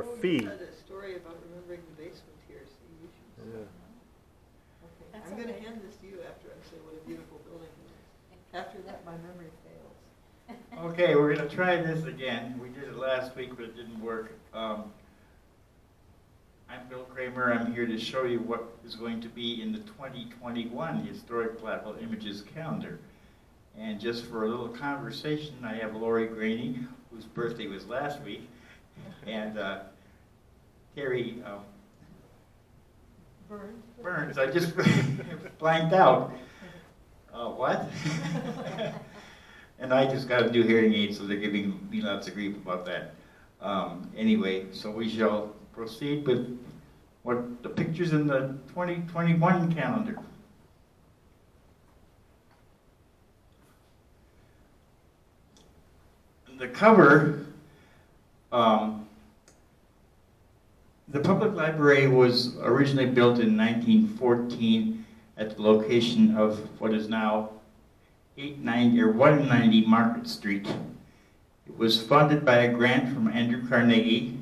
for a fee. You had a story about remembering the basement here, so you should. Yeah. Okay. I'm going to hand this to you after I say what a beautiful building it is. After that, my memory fails. Okay, we're going to try this again. We did it last week, but it didn't work. I'm Bill Cramer. I'm here to show you what is going to be in the 2021 Historic Platteville Images calendar. And just for a little conversation, I have Laurie Graney, whose birthday was last week, and Terry Burns. I just blanked out. What? And I just got a new hearing aid, so they're giving me lots of grief about that. Anyway, so we shall proceed with what the pictures in the 2021 calendar. The cover, the public library was originally built in 1914 at the location of what is now 890 or 190 Market Street. It was funded by a grant from Andrew Carnegie.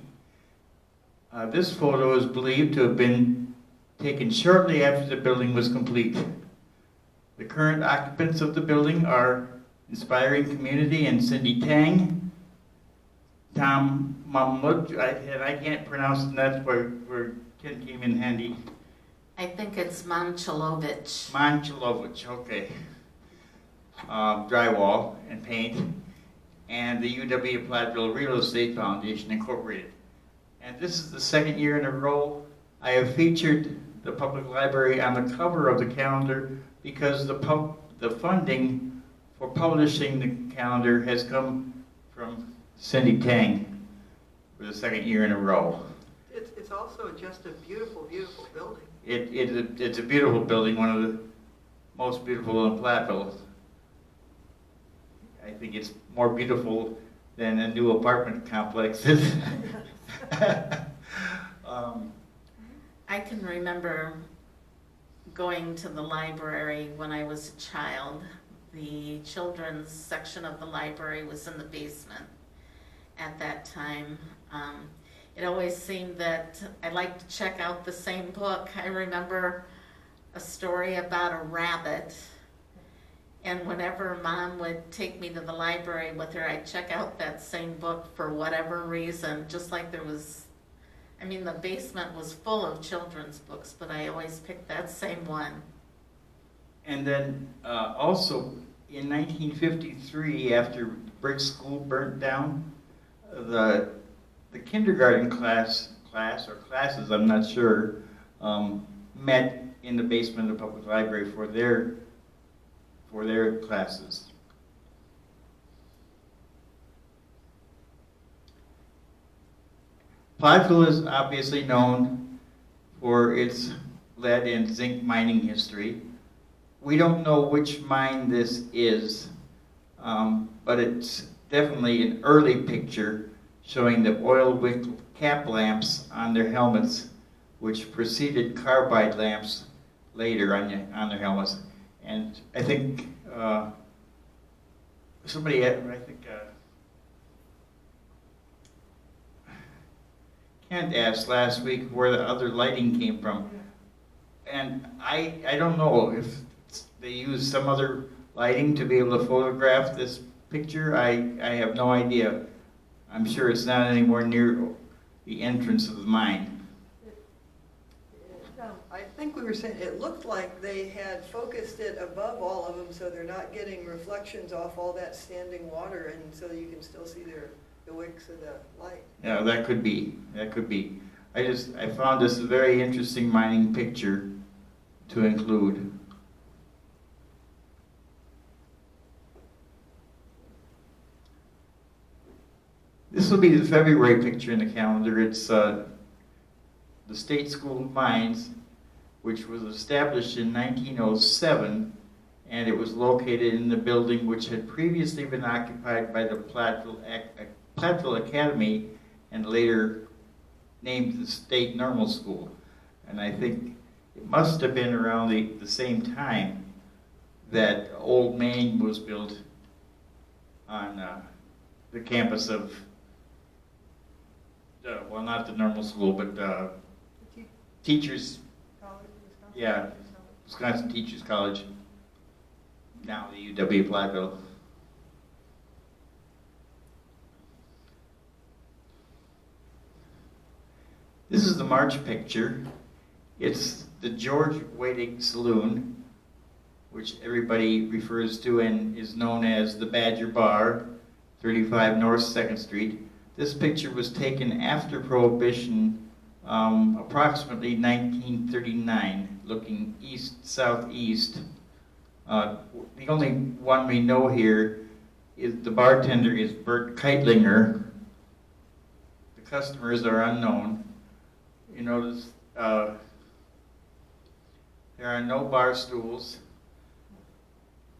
This photo is believed to have been taken shortly after the building was complete. The current occupants of the building are Inspiring Community and Cindy Tang, Tom Mamlud, and I can't pronounce it, and that's where Ken came in handy. I think it's Manchelovich. Manchelovich, okay. Drywall and paint, and the UW Platteville Real Estate Foundation Incorporated. And this is the second year in a row I have featured the public library on the cover of the calendar because the funding for publishing the calendar has come from Cindy Tang for the second year in a row. It's also just a beautiful, beautiful building. It's a beautiful building, one of the most beautiful in Platteville. I think it's more beautiful than a new apartment complex is. I can remember going to the library when I was a child. The children's section of the library was in the basement at that time. It always seemed that I liked to check out the same book. I remember a story about a rabbit, and whenever Mom would take me to the library with her, I'd check out that same book for whatever reason, just like there was, I mean, the basement was full of children's books, but I always picked that same one. And then also in 1953, after the Bridge School burnt down, the kindergarten classes, I'm not sure, met in the basement of the public library for their classes. Platteville is obviously known for its lead and zinc mining history. We don't know which mine this is, but it's definitely an early picture showing the oil-wick cap lamps on their helmets, which preceded carbide lamps later on their helmets. And I think somebody, Kent asked last week where the other lighting came from. And I don't know if they used some other lighting to be able to photograph this picture. I have no idea. I'm sure it's not anywhere near the entrance of the mine. I think we were saying it looked like they had focused it above all of them so they're not getting reflections off all that standing water, and so you can still see the wicks of the light. Yeah, that could be. That could be. I found this a very interesting mining picture to include. This will be the February picture in the calendar. It's the State School of Mines, which was established in 1907, and it was located in the building which had previously been occupied by the Platteville Academy and later named the State Normal School. And I think it must have been around the same time that Old Main was built on the campus of well, not the normal school, but teachers, College, Wisconsin? yeah, Wisconsin Teachers College, now the UW Platteville. This is the March picture. It's the George Waitig Saloon, which everybody refers to and is known as the Badger Bar, 35 North 2nd Street. This picture was taken after Prohibition, approximately 1939, looking east-southeast. The only one we know here is the bartender is Bert Keitlinger. The customers are unknown. You notice there are no bar stools,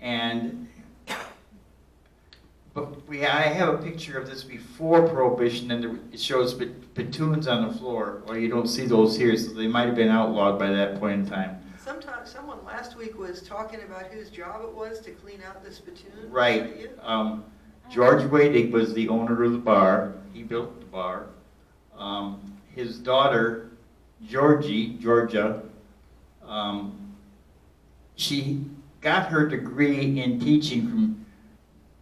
and but I have a picture of this before Prohibition, and it shows platoons on the floor. Well, you don't see those here, so they might have been outlawed by that point in time. Sometimes, someone last week was talking about whose job it was to clean out the spittoon. Right. Was that you? George Waitig was the owner of the bar. He built the bar. His daughter, Georgia, she got her degree in teaching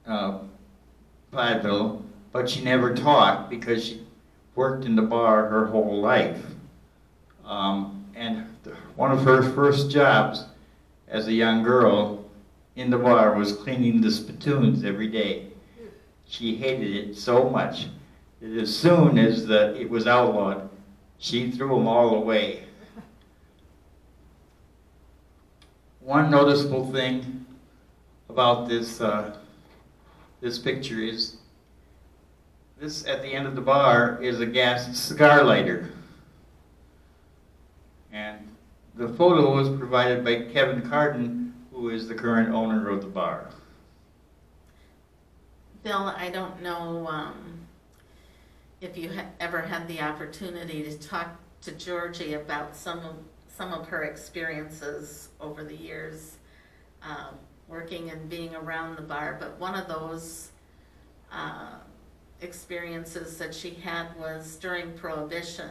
from Platteville, but she never taught because she worked in the bar her whole life. And one of her first jobs as a young girl in the bar was cleaning the spittoons every day. She hated it so much that as soon as it was outlawed, she threw them all away. One noticeable thing about this picture is this at the end of the bar is a gas cigar lighter. And the photo was provided by Kevin Carden, who is the current owner of the bar. Bill, I don't know if you ever had the opportunity to talk to Georgie about some of her experiences over the years working and being around the bar, but one of those experiences that she had was during Prohibition,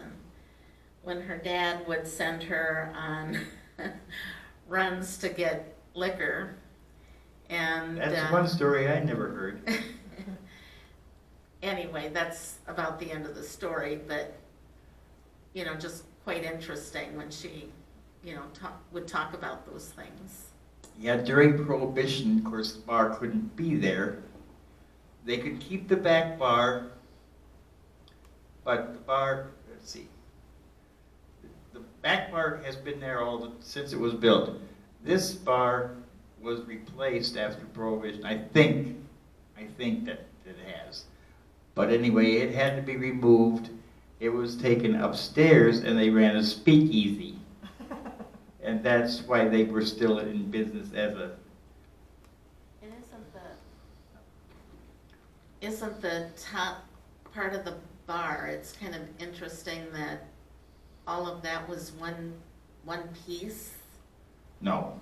when her dad would send her on runs to get liquor. And that's one story I never heard. Anyway, that's about the end of the story, but, you know, just quite interesting when she, you know, would talk about those things. Yeah, during Prohibition, of course, the bar couldn't be there. They could keep the back bar, but the bar, let's see, the back bar has been there since it was built. This bar was replaced after Prohibition. I think that it has. But anyway, it had to be removed. It was taken upstairs, and they ran a speakeasy. And that's why they were still in business as a... And isn't the top part of the bar, it's kind of interesting that all of that was one piece? No.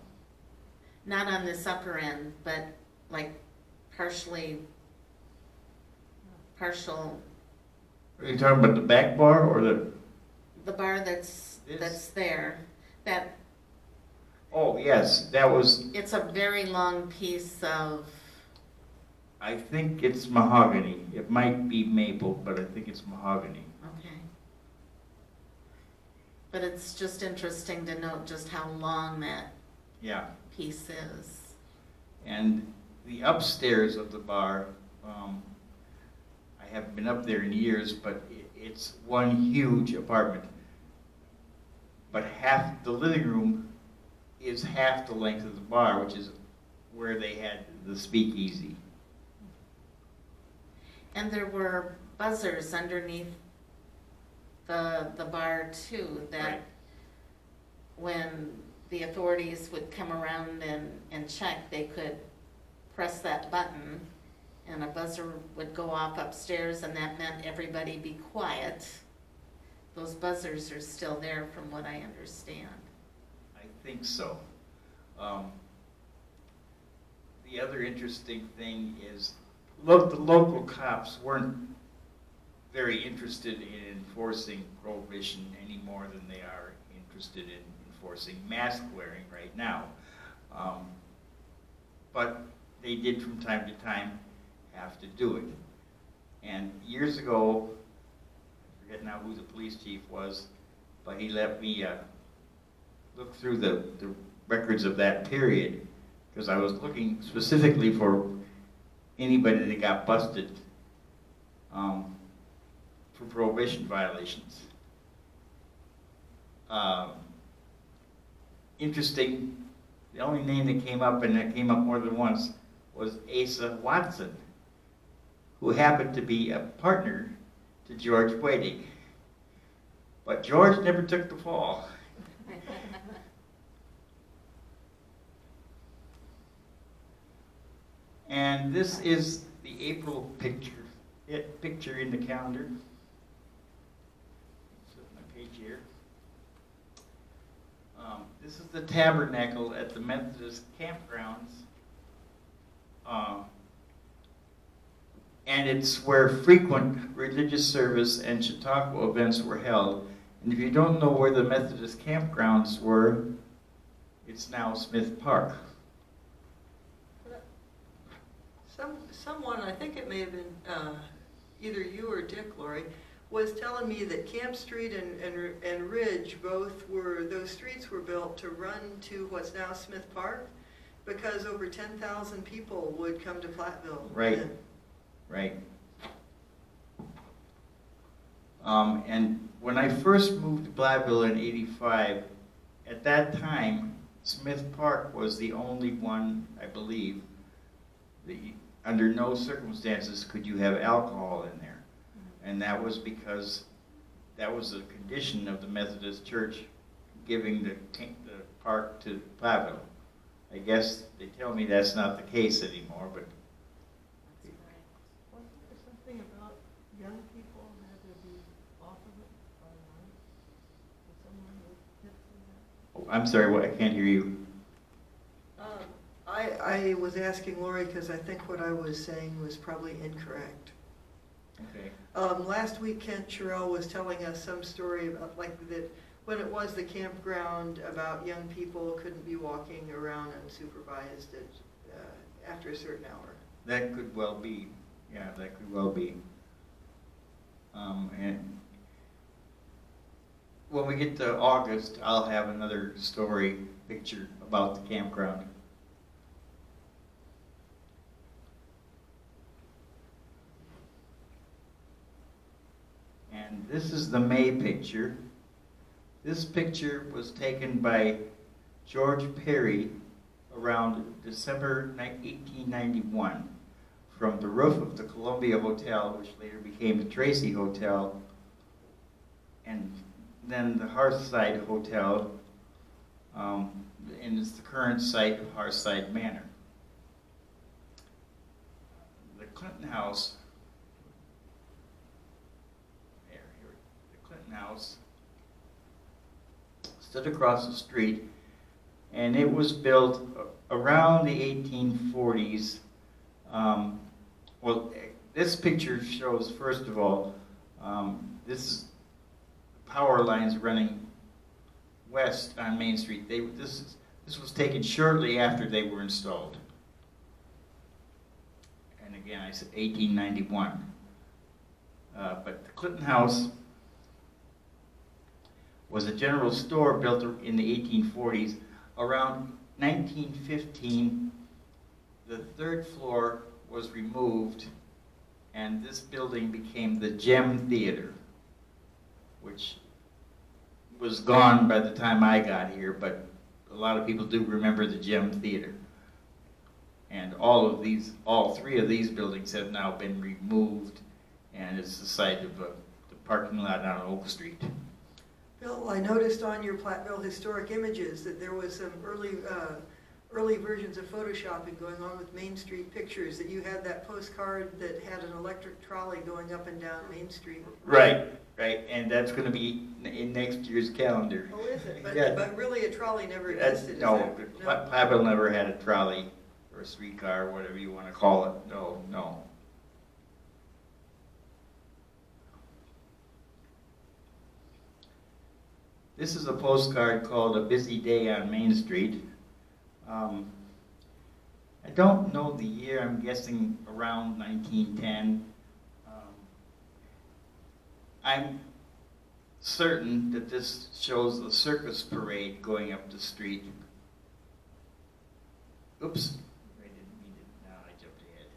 Not on this upper end, but like partial. Are you talking about the back bar or The bar that's there. That. Oh yes, that was. It's a very long piece of. I think it's mahogany. It might be maple, but I think it's mahogany. Okay. But it's just interesting to note just how long that piece is. And the upstairs of the bar, I haven't been up there in years, but it's one huge apartment. But half the living room is half the length of the bar, which is where they had the speakeasy. And there were buzzers underneath the bar too, that right. When the authorities would come around and check, they could press that button and a buzzer would go off upstairs, and that meant everybody be quiet. Those buzzers are still there from what I understand. I think so. The other interesting thing is, the local cops weren't very interested in enforcing prohibition any more than they are interested in enforcing mask wearing right now. But they did from time to time have to do it. And years ago, I forget now who the police chief was, but he let me look through the records of that period, because I was looking specifically for anybody that got busted for prohibition violations. Interesting, the only name that came up, and that came up more than once, was Asa Watson, who happened to be a partner to George Boedig. But George never took the fall. And this is the April picture in the calendar. So my page here. This is the tabernacle at the Methodist campgrounds. And it's where frequent religious service and Chautauqua events were held. And if you don't know where the Methodist campgrounds were, it's now Smith Park. Someone, I think it may have been either you or Dick, Laurie, was telling me that Camp Street and Ridge both were, those streets were built to run to what's now Smith Park, because over 10,000 people would come to Platteville. Right, right. And when I first moved to Platteville in '85, at that time, Smith Park was the only one, I believe, that under no circumstances could you have alcohol in there. And that was because that was a condition of the Methodist Church giving the park to Platteville. I guess they tell me that's not the case anymore, but. Wasn't there something about young people had to be off of it by night? Did someone hit that? Oh, I'm sorry, what? I can't hear you. I was asking Laurie because I think what I was saying was probably incorrect. Okay. Last week, Kent Sherrill was telling us some story about like that when it was the campground about young people couldn't be walking around unsupervised after a certain hour. That could well be. Yeah, that could well be. And when we get to August, I'll have another story picture about the campground. And this is the May picture. This picture was taken by George Perry around December 1891 from the roof of the Columbia Hotel, which later became the Tracy Hotel, and then the Hearthside Hotel, and it's the current site of Hearthside Manor. The Clinton House, house stood across the street, and it was built around the 1840s. Well, this picture shows, first of all, this is power lines running west on Main Street. This was taken shortly after they were installed. And again, I said 1891. But the Clinton House was a general store built in the 1840s. Around 1915, the third floor was removed, and this building became the Gem Theater, which was gone by the time I got here, but a lot of people do remember the Gem Theater. And all three of these buildings have now been removed, and it's the site of the parking lot on Oak Street. Bill, I noticed on your Platteville Historic Images that there was some early versions of photoshopping going on with Main Street pictures, that you had that postcard that had an electric trolley going up and down Main Street. Right, and that's going to be in next year's calendar. Oh, is it? But, Yeah. but really a trolley never existed, No, is there? Platteville never had a trolley or a streetcar, whatever you want to call it. No. This is a postcard called A Busy Day on Main Street. I don't know the year, I'm guessing around 1910. I'm certain that this shows a circus parade going up the street. Oops, I didn't mean it, now I jumped ahead.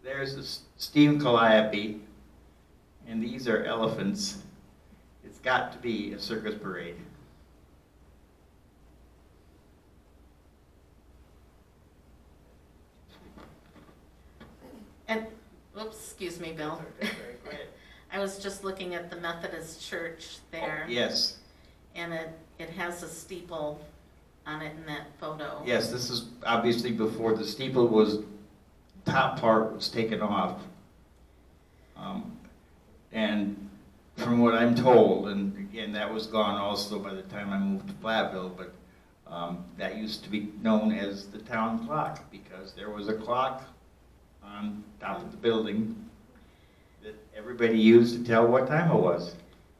There's a steam calliope, and these are elephants. It's got to be a circus parade. And, oops, excuse me, Bill. Okay, very quiet. I was just looking at the Methodist church there. Oh, yes, And it has a steeple on it in that photo. yes, this is obviously before the steeple was, top part was taken off. And from what I'm told, and again, that was gone also by the time I moved to Platteville, but that used to be known as the town clock, because there was a clock on top of the building that everybody used to tell what time it was.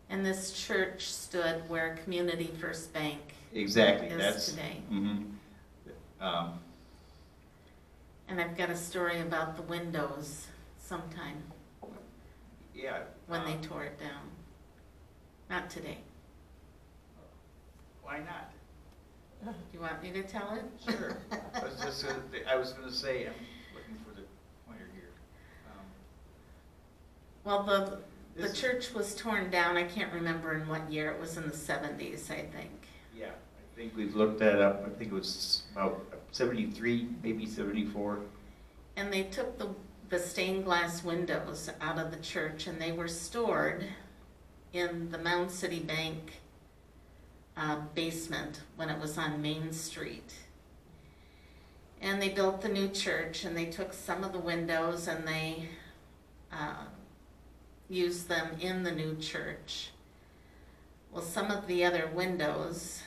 And this church stood where Community First Bank Exactly, is that's today. And I've got a story about the windows sometime Yeah. when they tore it down. Not today. Why not? Do you want me to tell it? Sure. I was gonna say, I'm looking for the pointer here. Well, the This- church was torn down. I can't remember in what year. It was in the 70s, I think. Yeah, I think we've looked that up. I think it was about 73, maybe 74. And they took the stained glass windows out of the church, and they were stored in the Mound City Bank basement when it was on Main Street. And they built the new church, and they took some of the windows and they used them in the new church. Well, some of the other windows,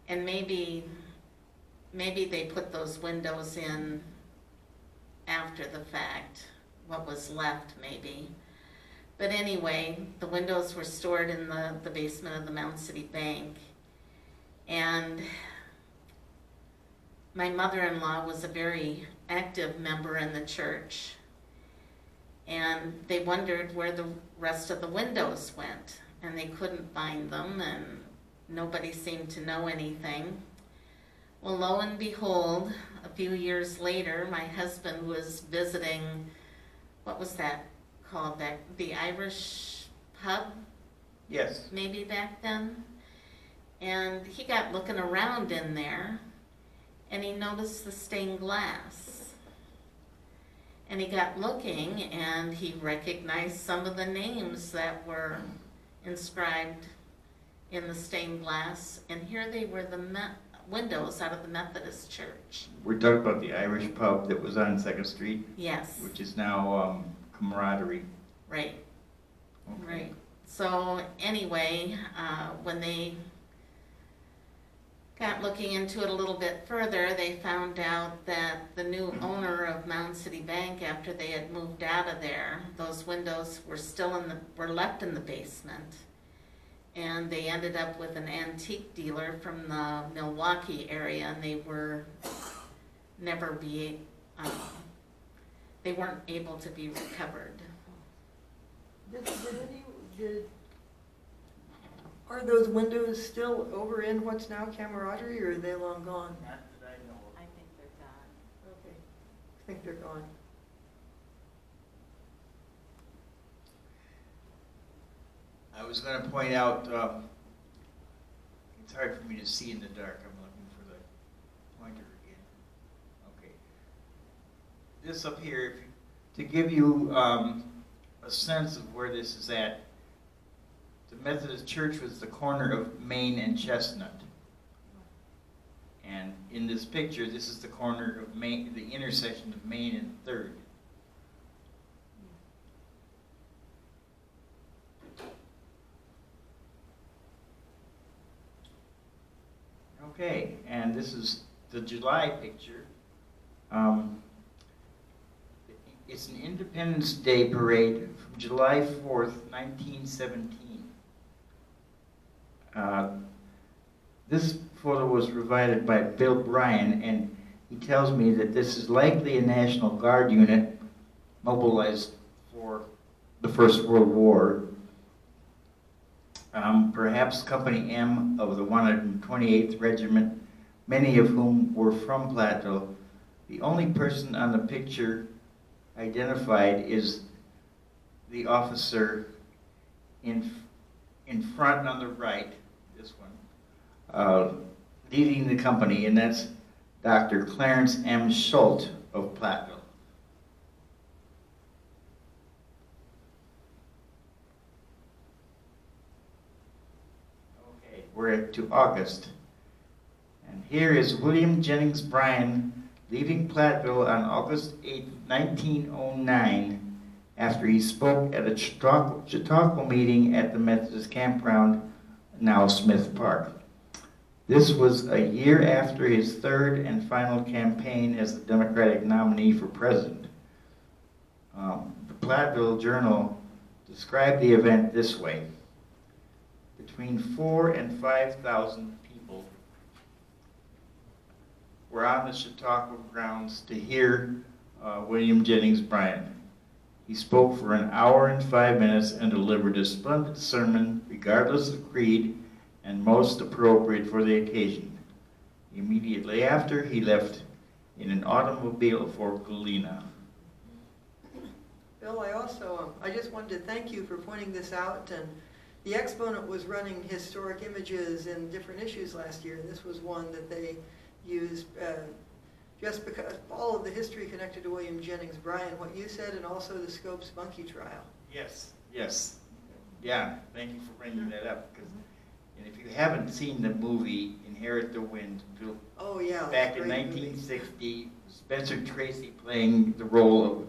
and maybe they put those windows in after the fact, what was left maybe. But anyway, the windows were stored in the basement of the Mound City Bank. And my mother-in-law was a very active member in the church. And they wondered where the rest of the windows went. And they couldn't find them, and nobody seemed to know anything. Well, lo and behold, a few years later, my husband was visiting, what was that called, the Irish pub, Yes. maybe back then? And he got looking around in there, and he noticed the stained glass. And he got looking, and he recognized some of the names that were inscribed in the stained glass, and here they were, the windows out of the Methodist church. We're talking about the Irish pub that was on 2nd Street, Yes, which is now Camaraderie. right, Okay. right. So anyway, when they got looking into it a little bit further, they found out that the new owner of Mound City Bank, after they had moved out of there, those windows were still were left in the basement. And they ended up with an antique dealer from the Milwaukee area, and they were they weren't able to be recovered. Are those windows still over in what's now Camaraderie, or are they long gone? Not that I know of. I think they're gone. Okay, I think they're gone. I was going to point out, it's hard for me to see in the dark. I'm looking for the pointer again. Okay. This up here, to give you a sense of where this is at, the Methodist Church was the corner of Main and Chestnut. And in this picture, this is the corner of Main, the intersection of Main and 3rd. Okay, and this is the July picture. It's an Independence Day parade from July 4th, 1917. This photo was provided by Bill Bryan, and he tells me that this is likely a National Guard unit mobilized for the First World War. Perhaps Company M of the 128th Regiment, many of whom were from Platteville. The only person on the picture identified is the officer in front on the right, this one, leading the company, and that's Dr. Clarence M. Schultz of Platteville. Okay, we're to August. And here is William Jennings Bryan leaving Platteville on August 8, 1909, after he spoke at a Chautauqua meeting at the Methodist campground, now Smith Park. This was a year after his third and final campaign as the Democratic nominee for president. The Platteville Journal described the event this way: between 4,000 and 5,000 people were on the Chautauqua grounds to hear William Jennings Bryan. He spoke for an hour and 5 minutes and delivered a splendid sermon, regardless of creed, and most appropriate for the occasion. Immediately after, he left in an automobile for Galena. Bill, I just wanted to thank you for pointing this out, and the Exponent was running historic images in different issues last year. This was one that they used just because all of the history connected to William Jennings Bryan, what you said, and also the Scopes monkey trial. Yes, yes. Yeah, thank you for bringing that up. And if you haven't seen the movie Inherit the Wind, oh yeah, back in 1960, Spencer Tracy playing the role of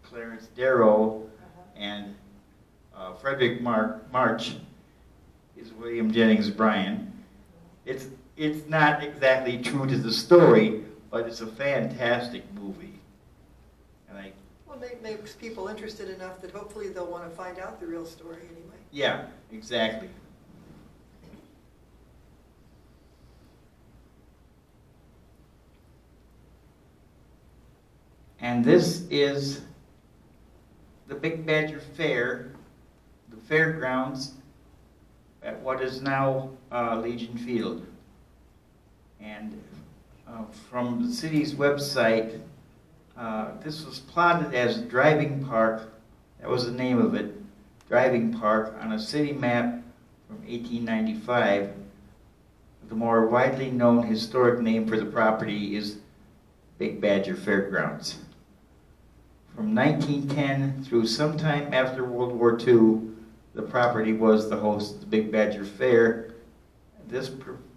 Clarence Darrow, and Frederick March is William Jennings Bryan. It's not exactly true to the story, but it's a fantastic movie. And well, it makes people interested enough that hopefully they'll want to find out the real story anyway. Yeah, exactly. And this is the Big Badger Fair, the fairgrounds at what is now Legion Field. And from the city's website, this was plotted as Driving Park. That was the name of it, Driving Park, on a city map from 1895. The more widely known historic name for the property is Big Badger Fairgrounds. From 1910 through sometime after World War II, the property was the host of the Big Badger Fair. This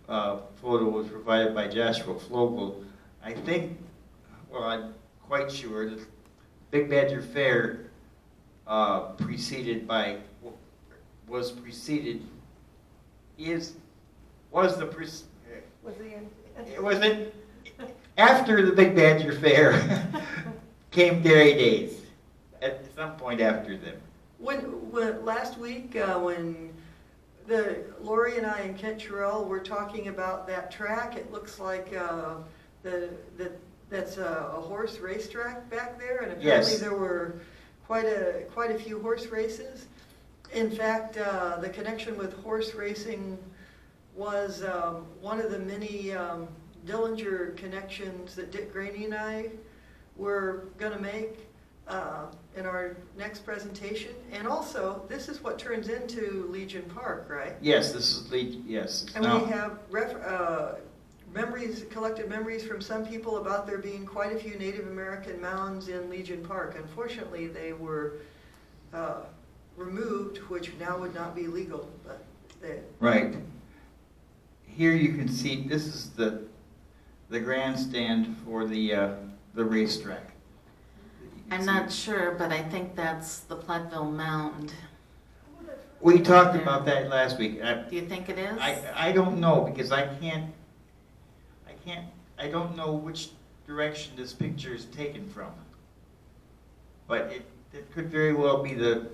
photo was provided by Joshua Flogel. I think, well, I'm quite sure that Big Badger Fair after the Big Badger Fair came Dairy Days, at some point after them. When last week, when Laurie and I and Kent Terrell were talking about that track, it looks like that's a horse racetrack back there, and apparently Yes. there were quite a few horse races. In fact, the connection with horse racing was one of the many Dillinger connections that Dick Graney and I were going to make in our next presentation. And also, this is what turns into Legion Park, right? Yes, this is Legion, yes. And we have collected memories from some people about there being quite a few Native American mounds in Legion Park. Unfortunately, they were removed, which now would not be legal. But right. Here you can see, this is the grandstand for the racetrack. I'm not sure, but I think that's the Platteville Mound. We talked about that last week. Do you think it is? I don't know, because I don't know which direction this picture is taken from. But it could very well be the